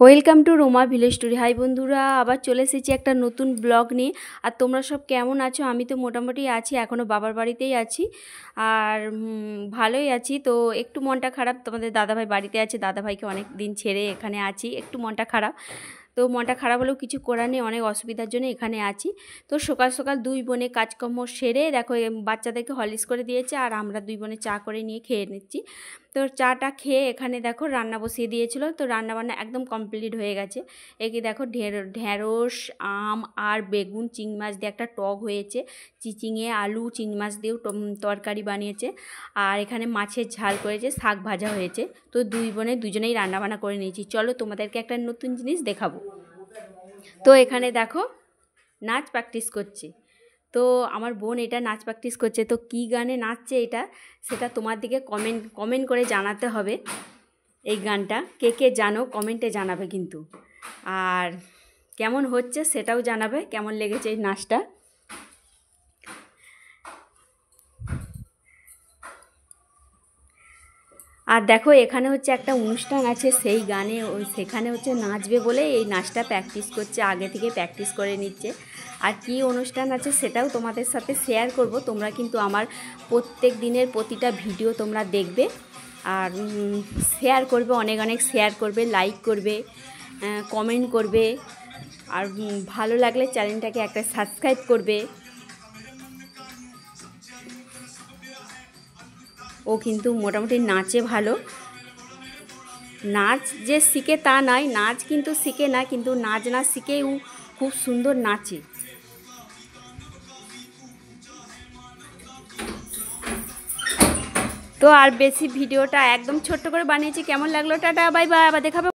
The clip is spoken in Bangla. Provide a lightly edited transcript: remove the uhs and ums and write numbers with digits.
Welcome to Roma village story. Hi বন্ধুরা, আবার চলে এসেছি একটা নতুন ব্লগ নিয়ে। আর তোমরা সব কেমন আছো? আমি তো মোটামুটি আছি, এখনও বাবার বাড়িতেই আছি আর ভালোই আছি। তো একটু মনটা খারাপ, তোমাদের দাদাভাই বাড়িতে আছে, দাদাভাইকে অনেক দিন ছেড়ে এখানে আছি, একটু মনটা খারাপ। তো মনটা খারাপ হলেও কিছু করার নেই, অনেক অসুবিধার জন্য এখানে আছি। তো সকাল সকাল দুই বোনে কাজকর্ম সেরে দেখো বাচ্চাদেরকে হলিক্স করে দিয়েছে, আর আমরা দুই বোনে চা করে নিয়ে খেয়ে নিচ্ছি। তো চাটা খেয়ে এখানে দেখো রান্না বসিয়ে দিয়েছিল, তো রান্নাবান্না একদম কমপ্লিট হয়ে গেছে। একে দেখো ঢেঁড়স, আম আর বেগুন, চিংড়ি মাছ দিয়ে একটা টক হয়েছে, চিচিঙে আলু চিংড়ি মাছ দিয়েও তরকারি বানিয়েছে, আর এখানে মাছের ঝাল করেছে, শাক ভাজা হয়েছে। তো দুই বোনে দুজনেই রান্নাবান্না করে নিয়েছি। চলো তোমাদেরকে একটা নতুন জিনিস দেখাবো। তো এখানে দেখো নাচ প্র্যাকটিস করছে। তো আমার বোন এটা নাচ প্র্যাকটিস করছে, তো কী গানে নাচছে এটা সেটা তোমার দিকে কমেন্ট করে জানাতে হবে। এই গানটা কে কে জানো কমেন্টে জানাবে কিন্তু, আর কেমন হচ্ছে সেটাও জানাবে, কেমন লেগেছে এই নাচটা। আর দেখো এখানে হচ্ছে একটা অনুষ্ঠান আছে, সেই গানে সেখানে হচ্ছে নাচবে বলে এই নাচটা প্র্যাকটিস করছে, আগে থেকে প্র্যাকটিস করে নিচ্ছে। আর কি অনুষ্ঠান আছে সেটাও তোমাদের সাথে শেয়ার করব। তোমরা কিন্তু আমার প্রত্যেক দিনের প্রতিটা ভিডিও তোমরা দেখবে আর শেয়ার করবে, অনেক অনেক শেয়ার করবে, লাইক করবে, কমেন্ট করবে, আর ভালো লাগলে চ্যানেলটাকে একটা সাবস্ক্রাইব করবে। ও কিন্তু মোটামুটি নাচে ভালো, নাচ যে শিখে তা নয়, নাচ কিন্তু শিখে না, কিন্তু নাচ না শিখেই ও খুব সুন্দর নাচে। তো আর বেশি ভিডিওটা একদম ছোট্ট করে বানিয়েছি, কেমন লাগলো? টাটা বাই বাই, আবার দেখাবে।